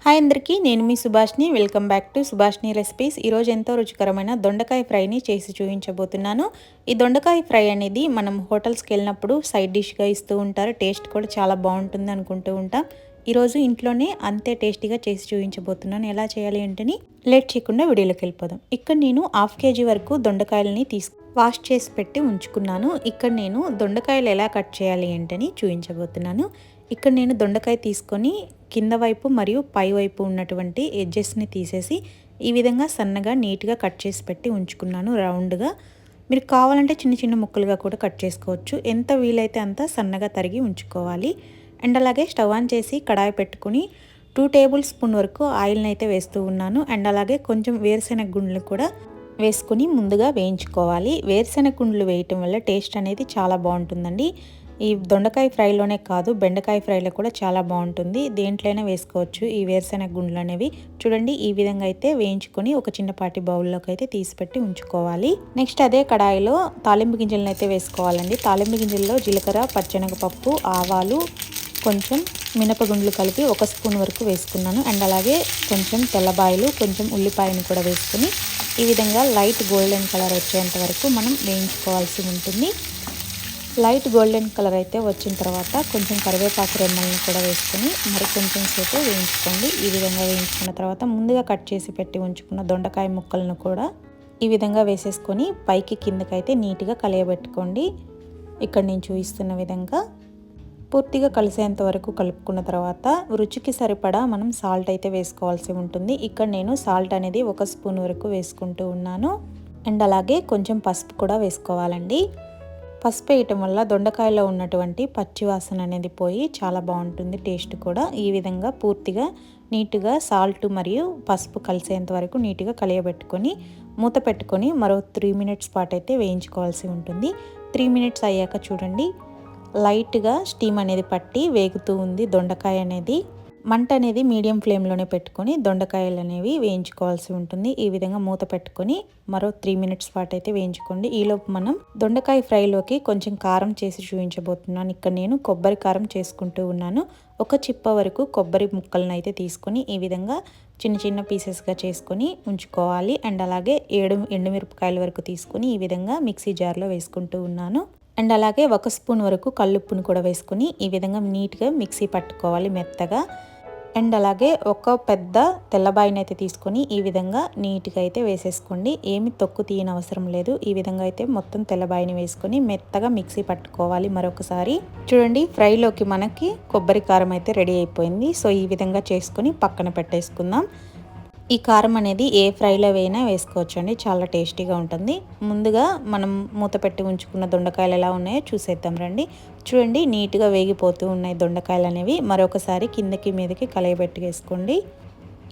Hi అందరికీ, నేను మీ Subhashini. Welcome back to Subhashini recipes. ఈరోజు ఎంతో రుచికరమైన దొండకాయ ఫ్రైని చేసి చూపించబోతున్నాను. ఈ దొండకాయ ఫ్రై అనేది మనం హోటల్స్కి వెళ్ళినప్పుడు సైడ్ డిష్గా ఇస్తూ ఉంటారు. టేస్ట్ కూడా చాలా బాగుంటుంది అనుకుంటూ ఉంటాం. ఈరోజు ఇంట్లోనే అంతే టేస్టీగా చేసి చూపించబోతున్నాను. ఎలా చేయాలి ఏంటని లేట్ చేయకుండా వీడియోలోకి వెళ్ళిపోదాం. ఇక్కడ నేను 1/2 kg వరకు దొండకాయలని వాష్ చేసి పెట్టి ఉంచుకున్నాను. ఇక్కడ నేను దొండకాయలు ఎలా కట్ చేయాలి ఏంటని చూపించబోతున్నాను. ఇక్కడ నేను దొండకాయ తీసుకొని కింద వైపు మరియు పై వైపు ఉన్నటువంటి ఎడ్జెస్ని తీసేసి ఈ విధంగా సన్నగా నీట్గా కట్ చేసి పెట్టి ఉంచుకున్నాను రౌండ్గా. మీరు కావాలంటే చిన్న చిన్న ముక్కలుగా కూడా కట్ చేసుకోవచ్చు. ఎంత వీలైతే అంత సన్నగా తరిగి ఉంచుకోవాలి. అండ్ అలాగే స్టవ్ ఆన్ చేసి కడాయి పెట్టుకుని 2 టేబుల్ స్పూన్ వరకు ఆయిల్ని అయితే వేస్తూ ఉన్నాను. అండ్ అలాగే కొంచెం వేరుశెనగ గుండ్లు కూడా వేసుకొని ముందుగా వేయించుకోవాలి. వేరుశెనగ గుండ్లు వేయటం వల్ల టేస్ట్ అనేది చాలా బాగుంటుందండి. ఈ దొండకాయ ఫ్రైలోనే కాదు, బెండకాయ ఫ్రైలో కూడా చాలా బాగుంటుంది. దేంట్లోనే వేసుకోవచ్చు ఈ వేరుశెనగ గుండ్లు అనేవి. చూడండి, ఈ విధంగా అయితే వేయించుకొని ఒక చిన్నపాటి బౌల్లోకి అయితే తీసిపెట్టి ఉంచుకోవాలి. నెక్స్ట్ అదే కడాయిలో తాలింపు గింజలను అయితే వేసుకోవాలండి. తాలింపు గింజల్లో జీలకర్ర, పచ్చెనగపప్పు, ఆవాలు, కొంచెం మినపగుండ్లు కలిపి 1 స్పూన్ వరకు వేసుకున్నాను. అండ్ అలాగే కొంచెం తెల్లబాయలు, కొంచెం ఉల్లిపాయను కూడా వేసుకుని ఈ విధంగా లైట్ గోల్డెన్ కలర్ వచ్చేంత వరకు మనం వేయించుకోవాల్సి ఉంటుంది. లైట్ గోల్డెన్ కలర్ అయితే వచ్చిన తర్వాత కొంచెం కరివేపాకు రెమ్మలను కూడా వేసుకొని మరి కొంచెం సేపు వేయించుకోండి. ఈ విధంగా వేయించుకున్న తర్వాత ముందుగా కట్ చేసి పెట్టి ఉంచుకున్న దొండకాయ ముక్కలను కూడా ఈ విధంగా వేసేసుకొని పైకి కిందకైతే నీట్గా కలియబెట్టుకోండి. ఇక్కడ నేను చూపిస్తున్న విధంగా పూర్తిగా కలిసేంత వరకు కలుపుకున్న తర్వాత రుచికి సరిపడా మనం సాల్ట్ అయితే వేసుకోవాల్సి ఉంటుంది. ఇక్కడ నేను సాల్ట్ అనేది 1 స్పూన్ వరకు వేసుకుంటూ ఉన్నాను. అండ్ అలాగే కొంచెం పసుపు కూడా వేసుకోవాలండి. పసుపు వేయటం వల్ల దొండకాయలో ఉన్నటువంటి పచ్చి వాసన అనేది పోయి చాలా బాగుంటుంది. టేస్ట్ కూడా ఈ విధంగా పూర్తిగా నీట్గా సాల్ట్ మరియు పసుపు కలిసేంత వరకు నీట్గా కలియబెట్టుకొని మూత పెట్టుకొని మరో 3 మినిట్స్ పాటు అయితే వేయించుకోవాల్సి ఉంటుంది. 3 మినిట్స్ అయ్యాక చూడండి, లైట్గా స్టీమ్ అనేది పట్టి వేగుతూ ఉంది దొండకాయ అనేది. మంట అనేది మీడియం ఫ్లేమ్లోనే పెట్టుకొని దొండకాయలు అనేవి వేయించుకోవాల్సి ఉంటుంది. ఈ విధంగా మూత పెట్టుకొని మరో 3 మినిట్స్ పాటు అయితే వేయించుకోండి. ఈలోపు మనం దొండకాయ ఫ్రైలోకి కొంచెం కారం చేసి చూపించబోతున్నాను. ఇక్కడ నేను కొబ్బరి కారం చేసుకుంటూ ఉన్నాను. 1 చిప్ప వరకు కొబ్బరి ముక్కలను అయితే తీసుకొని ఈ విధంగా చిన్న చిన్న పీసెస్గా చేసుకొని ఉంచుకోవాలి. అండ్ అలాగే 7 ఎండుమిరపకాయల వరకు తీసుకొని ఈ విధంగా మిక్సీ జార్లో వేసుకుంటూ ఉన్నాను. అండ్ అలాగే 1 స్పూన్ వరకు కల్లుప్పును కూడా వేసుకొని ఈ విధంగా నీట్గా మిక్సీ పట్టుకోవాలి మెత్తగా. అండ్ అలాగే ఒక పెద్ద తెల్లబాయిని అయితే తీసుకొని ఈ విధంగా నీట్గా అయితే వేసేసుకోండి. ఏమి తొక్కు తీయని అవసరం లేదు. ఈ విధంగా అయితే మొత్తం తెల్లబాయిని వేసుకొని మెత్తగా మిక్సీ పట్టుకోవాలి. మరొకసారి చూడండి, ఫ్రైలోకి మనకి కొబ్బరి కారం అయితే రెడీ అయిపోయింది. సో ఈ విధంగా చేసుకొని పక్కన పెట్టేసుకుందాం. ఈ కారం అనేది ఏ ఫ్రైలో వేయినా వేసుకోవచ్చండి, చాలా టేస్టీగా ఉంటుంది. ముందుగా మనం మూత పెట్టి ఉంచుకున్న దొండకాయలు ఎలా ఉన్నాయో చూసేద్దాం రండి. చూడండి, నీట్గా వేగిపోతూ ఉన్నాయి దొండకాయలు అనేవి. మరొకసారి కిందకి మీదకి కలయబెట్టుకేసుకోండి.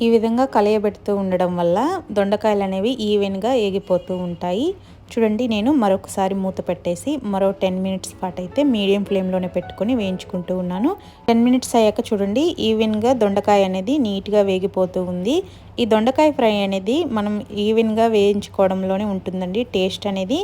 ఈ విధంగా కలయబెడుతూ ఉండడం వల్ల దొండకాయలు అనేవి ఈవెన్గా వేగిపోతూ ఉంటాయి. చూడండి, నేను మరొకసారి మూత పెట్టేసి మరో 10 మినిట్స్ పాటు అయితే మీడియం ఫ్లేమ్లోనే పెట్టుకొని వేయించుకుంటూ ఉన్నాను. 10 మినిట్స్ అయ్యాక చూడండి, ఈవెన్గా దొండకాయ అనేది నీట్గా వేగిపోతూ ఉంది. ఈ దొండకాయ ఫ్రై అనేది మనం ఈవెన్గా వేయించుకోవడంలోనే ఉంటుందండి. టేస్ట్ అనేది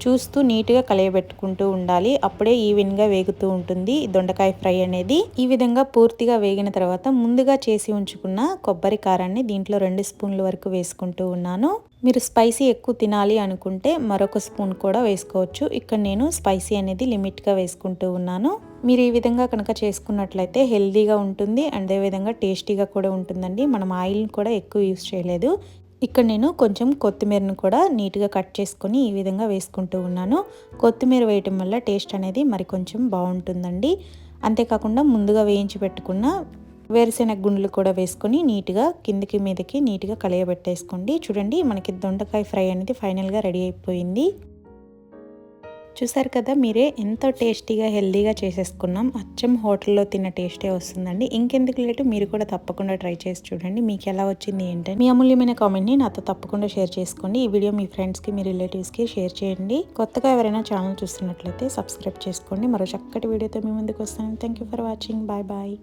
చూస్తూ నీట్గా కలయబెట్టుకుంటూ ఉండాలి. అప్పుడే ఈవెన్గా వేగుతూ ఉంటుంది దొండకాయ ఫ్రై అనేది. ఈ విధంగా పూర్తిగా వేగిన తర్వాత ముందుగా చేసి ఉంచుకున్న కొబ్బరి కారాన్ని దీంట్లో 2 స్పూన్ల వరకు వేసుకుంటూ ఉన్నాను. మీరు స్పైసీ ఎక్కువ తినాలి అనుకుంటే మరొక స్పూన్ కూడా వేసుకోవచ్చు. ఇక్కడ నేను స్పైసీ అనేది లిమిట్గా వేసుకుంటూ ఉన్నాను. మీరు ఈ విధంగా కనుక చేసుకున్నట్లయితే హెల్తీగా ఉంటుంది. అదేవిధంగా టేస్టీగా కూడా ఉంటుందండి. మనం ఆయిల్ని కూడా ఎక్కువ యూస్ చేయలేదు. ఇక్కడ నేను కొంచెం కొత్తిమీరను కూడా నీట్గా కట్ చేసుకొని ఈ విధంగా వేసుకుంటూ ఉన్నాను. కొత్తిమీర వేయటం వల్ల టేస్ట్ అనేది మరి కొంచెం బాగుంటుందండి. అంతేకాకుండా ముందుగా వేయించి పెట్టుకున్న వేరుశెనగ గుండ్లు కూడా వేసుకొని నీట్గా కిందకి మీదకి నీట్గా కలయబెట్టేసుకోండి. చూడండి, మనకి దొండకాయ ఫ్రై అనేది ఫైనల్గా రెడీ అయిపోయింది. చూసారు కదా, మీరే ఎంతో టేస్టీగా హెల్తీగా చేసేసుకున్నాం. అచ్చం హోటల్లో తిన్న టేస్టే వస్తుందండి. ఇంకెందుకు లేటు, మీరు కూడా తప్పకుండా ట్రై చేసి చూడండి. మీకు ఎలా వచ్చింది ఏంటంటే మీ అమూల్యమైన కామెంట్ని నాతో తప్పకుండా షేర్ చేసుకోండి. ఈ వీడియో మీ ఫ్రెండ్స్కి, మీ రిలేటివ్స్కి షేర్ చేయండి. కొత్తగా ఎవరైనా ఛానల్ చూస్తున్నట్లయితే సబ్స్క్రైబ్ చేసుకోండి. మరో చక్కటి వీడియోతో మీ ముందుకు వస్తాను. Thank you for watching. Bye bye.